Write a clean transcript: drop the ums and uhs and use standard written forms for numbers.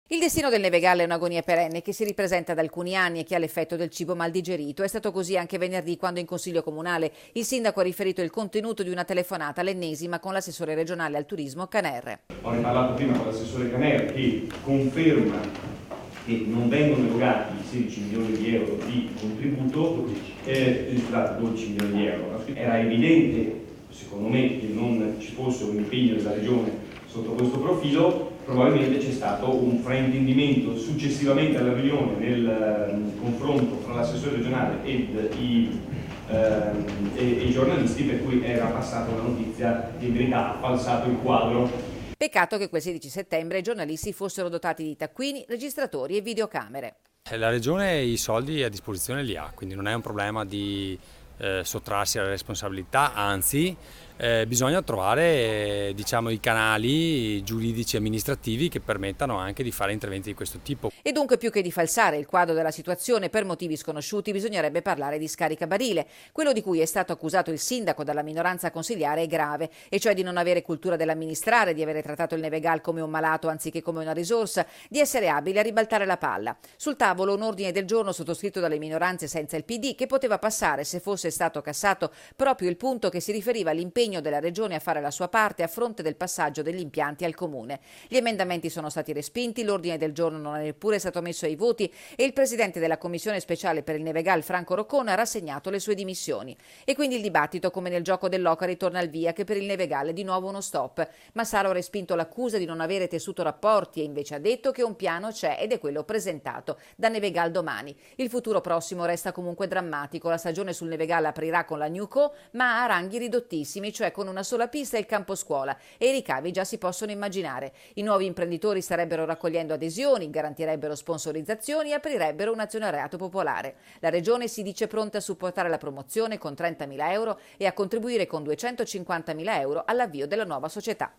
Il destino del Nevegallo è un'agonia perenne che si ripresenta da alcuni anni e che ha l'effetto del cibo mal digerito. È stato così anche venerdì quando in Consiglio Comunale il sindaco ha riferito il contenuto di una telefonata, l'ennesima, con l'assessore regionale al turismo Caner. Ho riparlato prima con l'assessore Caner che conferma che non vengono erogati 16 milioni di euro di contributo, 12 milioni di euro. Era evidente, secondo me, che non ci fosse un impegno della regione sotto questo profilo. Probabilmente c'è stato un fraintendimento successivamente alla riunione nel confronto tra l'assessore regionale ed i giornalisti, per cui era passata una notizia che in verità ha falsato il quadro. Peccato che quel 16 settembre i giornalisti fossero dotati di taccuini, registratori e videocamere. La Regione i soldi a disposizione li ha, quindi non è un problema di sottrarsi alla responsabilità, anzi bisogna trovare i canali giuridici e amministrativi che permettano anche di fare interventi di questo tipo. E dunque, più che di falsare il quadro della situazione per motivi sconosciuti, bisognerebbe parlare di scaricabarile. Quello di cui è stato accusato il sindaco dalla minoranza consigliare è grave, e cioè di non avere cultura dell'amministrare, di avere trattato il Nevegal come un malato anziché come una risorsa, di essere abile a ribaltare la palla. Sul tavolo un ordine del giorno sottoscritto dalle minoranze senza il PD che poteva passare se fosse stato cassato proprio il punto che si riferiva all'impegno della Regione a fare la sua parte a fronte del passaggio degli impianti al Comune. Gli emendamenti sono stati respinti, l'ordine del giorno non è neppure stato messo ai voti e il presidente della Commissione speciale per il Nevegal, Franco Roccona, ha rassegnato le sue dimissioni. E quindi il dibattito, come nel gioco dell'oca, ritorna al via, che per il Nevegal è di nuovo uno stop. Massaro ha respinto l'accusa di non avere tessuto rapporti e invece ha detto che un piano c'è ed è quello presentato da Nevegal domani. Il futuro prossimo resta comunque drammatico. La stagione sul Nevegal aprirà con la Newco, ma a ranghi ridottissimi, cioè con una sola pista e il campo scuola, e i ricavi già si possono immaginare. I nuovi imprenditori starebbero raccogliendo adesioni, garantirebbero sponsorizzazioni e aprirebbero un azionariato popolare. La Regione si dice pronta a supportare la promozione con 30.000 euro e a contribuire con 250.000 euro all'avvio della nuova società.